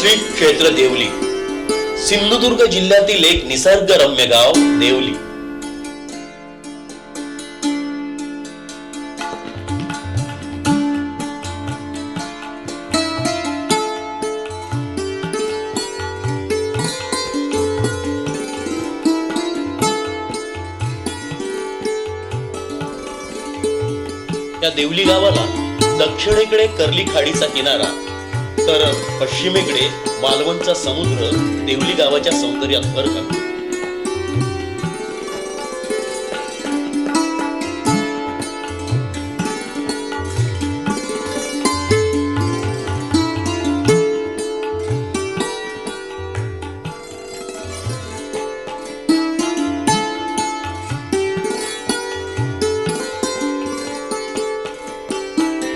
श्री क्षेत्र देवली, सिंधुदुर्ग जिल्ह्यातील एक निसर्गरम्य गाव देवली. या देवली गावाला दक्षिणेकडे कर्ली खाडीचा किनारा तर पश्चिमेकडे मालवणचा समुद्र देवली गावाच्या सौंदर्यात भर घालतो.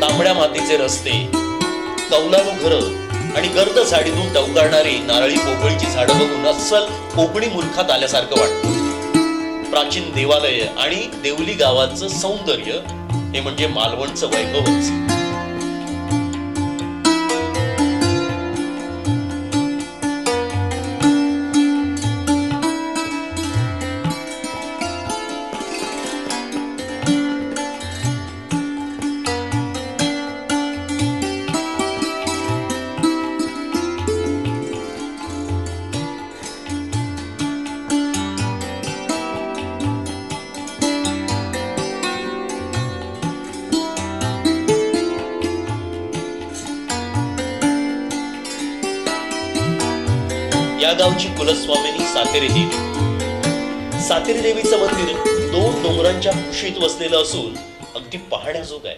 तांबड्या मातीचे रस्ते, कौलारू घरं आणि गर्द झाडीतून टवकारणारी नारळी पोकळीची झाडं बघून अस्सल कोकणी मुलखात आल्यासारखं वाटतं. प्राचीन देवालय आणि देवली गावाचं सौंदर्य हे म्हणजे मालवणचं वैभवच. या गावची कुलस्वामिनी सातेरी देवी. सातेरी देवीचं मंदिर 2 डोंगरांच्या कुशीत वसलेलं असून अगदी पाहण्याजोग आहे.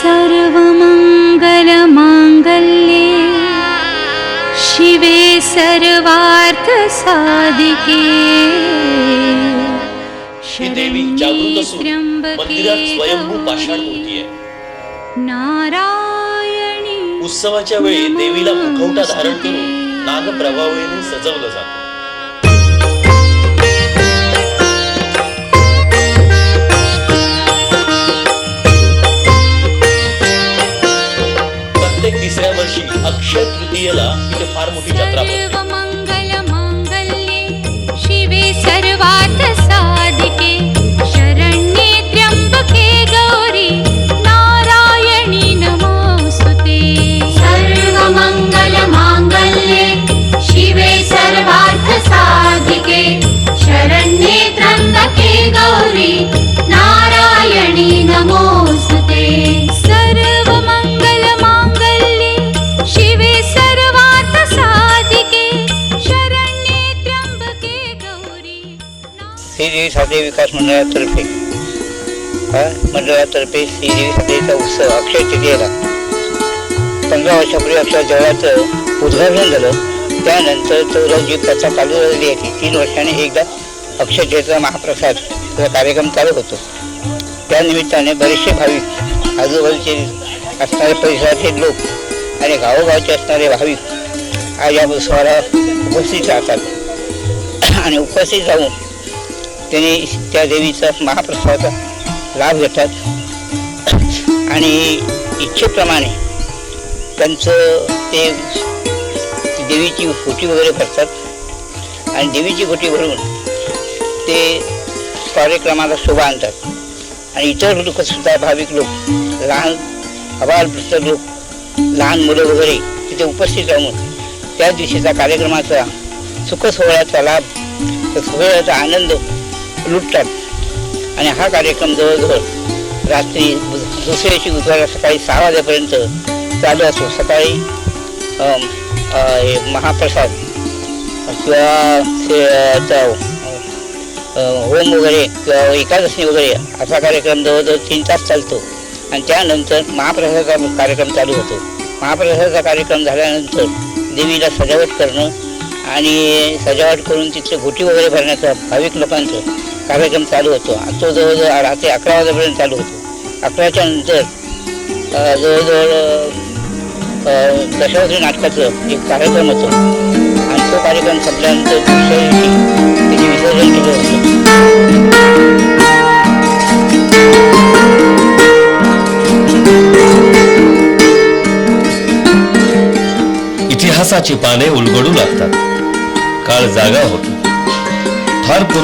सर्वमंगल मांगल्ये शिवे सर्वार्थ साधिके. ही देवी जागृत असून मंदिरात स्वयंभू पाषाण मूर्ती आहे. नारायणी. उत्सवाच्या वेळी देवीला मुखवटा धारण करून नागप्रभावळीने सजवलं जातं. प्रत्येक 3ऱ्या वर्षी अक्षय तृतीयेला इथे फार मोठी जत्रा भरते. शिवे सर्वार्थ साधिके शरण्ये त्र्यंबके गौरी नारायणी नमोस्तुते. सर्वमंगल मांगल्ये शिवे सर्वार्थ साधिके शरण्ये त्र्यंबके गौरी नारायणी नमोस्तुते. सर्वमंगल मांगल्ये शिवे सर्वार्थ साधिके शरण्ये त्र्यंबके गौरी. श्रीदेवी साते विकास मंडळातर्फे श्रीदेवी सातेचा उत्सव अक्षय तृतीयेला 15 वर्षापूर्वी अक्षय देवळाचं उद्घाटन झालं. त्यानंतर तो जी प्रथा चालू झालेली आहे ती 3 वर्षांनी एकदा अक्षय तृतीयेचा महाप्रसाद कार्यक्रम चालू होतो. त्यानिमित्ताने बरेचसे भाविक, आजूबाजूचे असणारे परिसरातील लोक आणि गावोगावचे असणारे भाविक आज या उत्सवाला उपस्थित राहतात आणि उपस्थित राहून त्यांनी त्या देवीचा महाप्रसादाचा लाभ घेतात आणि इच्छेप्रमाणे त्यांचं ते देवीची ओटी वगैरे भरतात आणि देवीची ओटी भरून ते कार्यक्रमाला शोभा आणतात आणि इतर लोकसुद्धा भाविक लोक लहान अबालवृद्ध लोक लहान मुलं वगैरे तिथे उपस्थित राहून त्या दिवशीचा कार्यक्रमाचा सुखसोहळ्याचा लाभ त्या सोहळ्याचा आनंद लुटतात आणि हा कार्यक्रम जवळजवळ रात्री दुसऱ्या दिवशी बुधवार सकाळी 6 वाजेपर्यंत चालू असतो. सकाळी महाप्रसाद किंवा होम वगैरे किंवा एकादशी वगैरे असा कार्यक्रम जवळजवळ 3 तास चालतो आणि त्यानंतर महाप्रसादाचा कार्यक्रम चालू होतो. महाप्रसादाचा कार्यक्रम झाल्यानंतर देवीला सजावट करणं आणि सजावट करून तिथं घोटी वगैरे भरण्याचा भाविक लोकांचं कार्यक्रम चालू होतो. तो जवळजवळ रात्री 11 वाजेपर्यंत चालू होतो. 11च्या नंतर जवळजवळ दशावतारी नाटकाचं एक कार्यक्रम होतो आणि तो कार्यक्रम संपल्यानंतर दुसऱ्या दिवशी त्याचे विसर्जन केलं होतं. इतिहासाची पाने उलगडू लागतात. काळ जागा होतो. फार पूर्वी